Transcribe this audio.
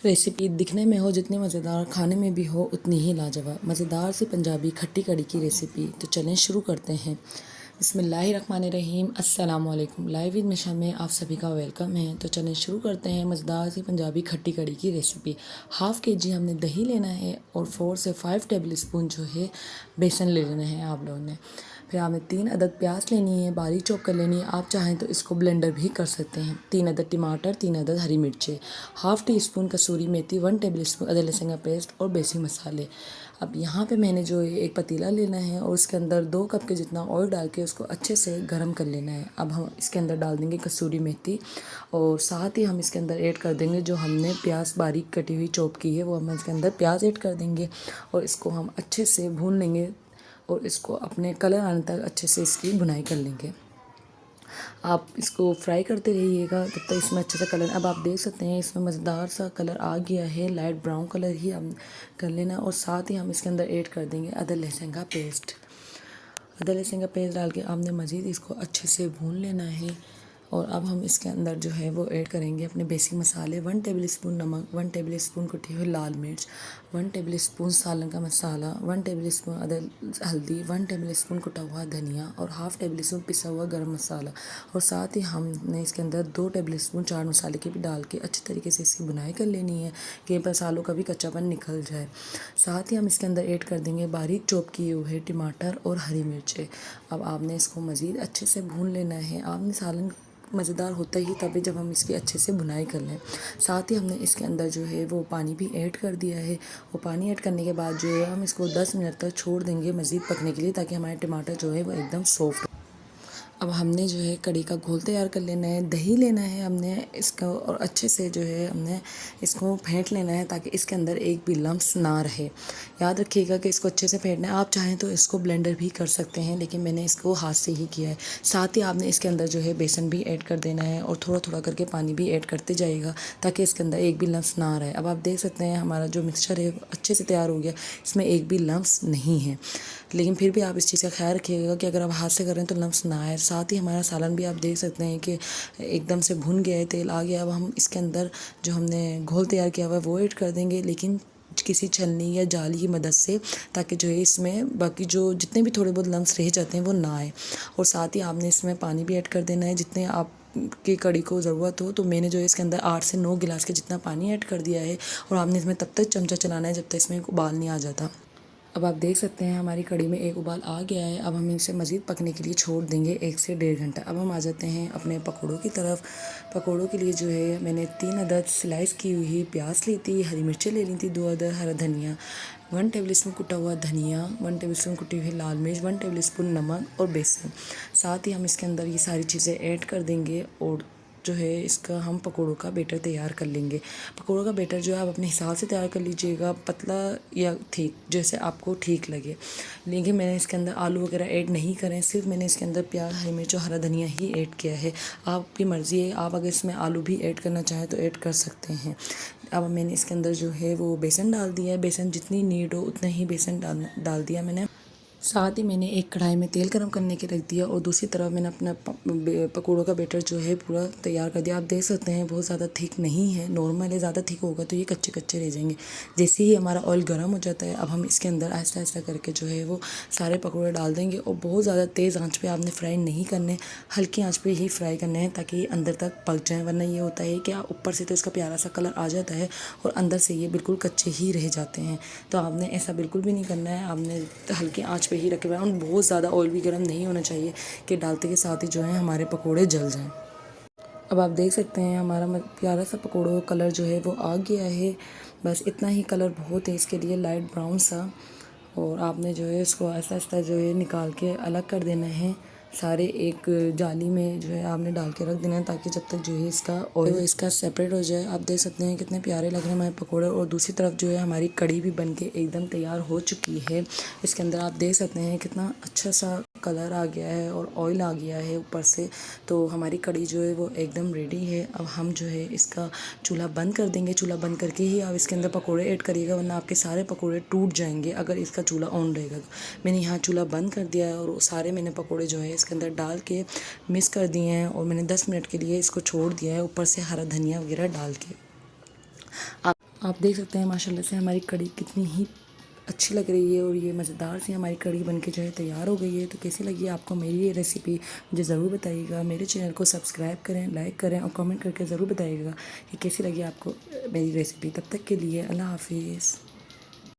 Recipe दिखने में हो जितनी मज़ेदार, खाने में भी हो उतनी ही लाजवाब। मज़ेदार सी पंजाबी खट्टी कड़ी की रेसिपी। तो चलें शुरू करते हैं। बिस्मिल्लाहिर्रहमानिर्रहीम। अस्सलाम वालेकुम। लाइव विद मिशा में आप सभी का वेलकम है। तो चलें शुरू करते हैं मज़ेदार सी पंजाबी खट्टी कड़ी की रेसिपी। हाफ़ के जी हमने दही लेना है और 4 से 5 टेबल स्पून जो है बेसन ले लेना है आप लोगों ने। फिर आपने 3 अदद प्याज लेनी है, बारीक चॉप कर लेनी है। आप चाहें तो इसको ब्लेंडर भी कर सकते हैं। 3 अदद टमाटर, 3 अदद हरी मिर्चें, हाफ़ टी स्पून कसूरी मेथी, 1 टेबल स्पून अदरक लहसुन का पेस्ट और बेसिक मसाले। अब यहाँ पे मैंने जो है एक पतीला लेना है और उसके अंदर 2 कप के जितना ऑयल डाल के उसको अच्छे से गर्म कर लेना है। अब हम इसके अंदर डाल देंगे कसूरी मेथी और साथ ही हम इसके अंदर ऐड कर देंगे जो हमने प्याज बारीक कटी हुई चॉप की है, वो हम इसके अंदर प्याज ऐड कर देंगे और इसको हम अच्छे से भून लेंगे और इसको अपने कलर आने तक अच्छे से इसकी भुनाई कर लेंगे। आप इसको फ्राई करते रहिएगा तब तक इसमें अच्छे से कलर। अब आप देख सकते हैं इसमें मज़ेदार सा कलर आ गया है, लाइट ब्राउन कलर ही हम कर लेना और साथ ही हम इसके अंदर ऐड कर देंगे अदरक लहसुन का पेस्ट। अदरक लहसुन का पेस्ट डाल के आपने मज़ीद इसको अच्छे से भून लेना है और अब हम इसके अंदर जो है वो ऐड करेंगे अपने बेसिक मसाले। 1 टेबल स्पून नमक, 1 टेबल स्पून कुटी हुई लाल मिर्च, 1 टेबल स्पून सालन का मसाला, 1 टेबल स्पून हल्दी, 1 टेबल स्पून कुटा हुआ धनिया और हाफ़ टेबल स्पून पिसा हुआ गरम मसाला। और साथ ही हमने इसके अंदर 2 टेबल स्पून चाट मसाले के भी डाल के अच्छी तरीके से इसकी बुनाई कर लेनी है कि मसालों का भी कच्चापन निकल जाए। साथ ही हम इसके अंदर ऐड कर देंगे बारीक चॉप किए हुए टमाटर और हरी मिर्चें। अब आपने इसको मज़ीद अच्छे से भून लेना है। आपने सालन मज़ेदार होता ही तभी जब हम इसकी अच्छे से बुनाई कर लें। साथ ही हमने इसके अंदर जो है वो पानी भी ऐड कर दिया है। वो पानी ऐड करने के बाद जो है हम इसको 10 मिनट तक छोड़ देंगे मज़ीद पकने के लिए, ताकि हमारे टमाटर जो है वो एकदम सॉफ्ट। अब हमने जो है कड़ी का घोल तैयार कर लेना है। दही लेना है हमने इसका और अच्छे से जो है हमने इसको फेंट लेना है ताकि इसके अंदर एक भी लम्स ना रहे। याद रखिएगा कि इसको अच्छे से फेंटना है। आप चाहें तो इसको ब्लेंडर भी कर सकते हैं, लेकिन मैंने इसको हाथ से ही किया है। साथ ही आपने इसके अंदर जो है बेसन भी ऐड कर देना है और थोड़ा थोड़ा करके पानी भी ऐड करते जाइएगा ताकि इसके अंदर एक भी लम्स ना रहे। अब आप देख सकते हैं हमारा जो मिक्सचर है अच्छे से तैयार हो गया, इसमें एक भी लम्स नहीं है। लेकिन फिर भी आप इस चीज़ का ख्याल रखिएगा कि अगर आप हाथ से कर रहे हैं तो लम्स ना आए। साथ ही हमारा सालन भी आप देख सकते हैं कि एकदम से भुन गया है, तेल आ गया। अब हम इसके अंदर जो हमने घोल तैयार किया हुआ है वो ऐड कर देंगे, लेकिन किसी छलनी या जाली की मदद से, ताकि जो है इसमें बाकी जो जितने भी थोड़े बहुत लम्स रह जाते हैं वो ना आए। और साथ ही आपने इसमें पानी भी ऐड कर देना है जितने आप की कड़ी को ज़रूरत हो। तो मैंने जो है इसके अंदर 8 से 9 गिलास के जितना पानी ऐड कर दिया है और आपने इसमें तब तक चमचा चलाना है जब तक इसमें उबाल नहीं आ जाता। अब आप देख सकते हैं हमारी कड़ी में एक उबाल आ गया है। अब हम इसे मज़ीद पकने के लिए छोड़ देंगे 1 से 1.5 घंटा। अब हम आ जाते हैं अपने पकौड़ों की तरफ। पकौड़ों के लिए जो है मैंने 3 अदद स्लाइस की हुई प्याज ली थी, हरी मिर्चें ले ली थी, 2 अदद हरा धनिया, 1 टेबल स्पून कुटा हुआ धनिया, 1 टेबल स्पून कुटी हुई लाल मिर्च, 1 टेबल स्पून नमक और बेसन। साथ ही हम इसके अंदर ये सारी चीज़ें ऐड कर देंगे और जो है इसका हम पकौड़ों का बैटर तैयार कर लेंगे। पकौड़ों का बैटर जो है आप अपने हिसाब से तैयार कर लीजिएगा, पतला या ठीक जैसे आपको ठीक लगे। लेकिन मैंने इसके अंदर आलू वगैरह ऐड नहीं करें, सिर्फ मैंने इसके अंदर प्याज, हरी मिर्च और हरा धनिया ही ऐड किया है। आपकी मर्ज़ी है, आप अगर इसमें आलू भी ऐड करना चाहें तो ऐड कर सकते हैं। अब मैंने इसके अंदर जो है वो बेसन डाल दिया है। बेसन जितनी नीड हो उतना ही बेसन डाल दिया मैंने। साथ ही मैंने एक कढ़ाई में तेल गरम करने के रख दिया और दूसरी तरफ मैंने अपना पकौड़ों का बैटर जो है पूरा तैयार कर दिया। आप देख सकते हैं बहुत ज़्यादा थिक नहीं है, नॉर्मल है। ज़्यादा थिक होगा तो ये कच्चे कच्चे रह जाएंगे। जैसे ही हमारा ऑयल गर्म हो जाता है, अब हम इसके अंदर आहिस्ता आहिस्ता करके जो है वो सारे पकौड़े डाल देंगे और बहुत ज़्यादा तेज़ आँच पर आपने फ्राई नहीं करने, हल्की आँच पर ही फ्राई करने हैं ताकि ये अंदर तक पक जाए। वरना ये होता है कि ऊपर से तो इसका प्यारा सा कलर आ जाता है और अंदर से ये बिल्कुल कच्चे ही रह जाते हैं। तो आपने ऐसा बिल्कुल भी नहीं करना है। आपने हल्की आँच पे ही रखे हुए हैं। बहुत ज़्यादा ऑयल भी गर्म नहीं होना चाहिए कि डालते के साथ ही जो है हमारे पकोड़े जल जाएं। अब आप देख सकते हैं हमारा प्यारा सा पकोड़ों का कलर जो है वो आ गया है। बस इतना ही कलर बहुत है इसके लिए, लाइट ब्राउन सा। और आपने जो है इसको आहिस्ता आहिस्ता जो है निकाल के अलग कर देना है। सारे एक जाली में जो है आपने डाल के रख देना है ताकि जब तक जो है इसका ऑयल इसका सेपरेट हो जाए। आप देख सकते हैं कितने प्यारे लग रहे हैं हमारे पकोड़े। और दूसरी तरफ जो है हमारी कड़ी भी बनके एकदम तैयार हो चुकी है। इसके अंदर आप देख सकते हैं कितना अच्छा सा कलर आ गया है और ऑयल आ गया है ऊपर से। तो हमारी कड़ी जो है वो एकदम रेडी है। अब हम जो है इसका चूल्हा बंद कर देंगे। चूल्हा बंद करके ही आप इसके अंदर पकोड़े ऐड करिएगा, वरना आपके सारे पकोड़े टूट जाएंगे अगर इसका चूल्हा ऑन रहेगा तो। मैंने यहाँ चूल्हा बंद कर दिया है और सारे मैंने पकोड़े जो है इसके अंदर डाल के मिक्स कर दिए हैं और मैंने 10 मिनट के लिए इसको छोड़ दिया है ऊपर से हरा धनिया वगैरह डाल के। आप देख सकते हैं माशाल्लाह से हमारी कड़ी कितनी ही अच्छी लग रही है और ये मज़ेदार सी हमारी कड़ी बनके जो है तैयार हो गई है। तो कैसी लगी आपको मेरी ये रेसिपी मुझे ज़रूर बताइएगा। मेरे चैनल को सब्सक्राइब करें, लाइक करें और कमेंट करके ज़रूर बताइएगा कि कैसी लगी आपको मेरी रेसिपी। तब तक के लिए अल्लाह हाफिज़।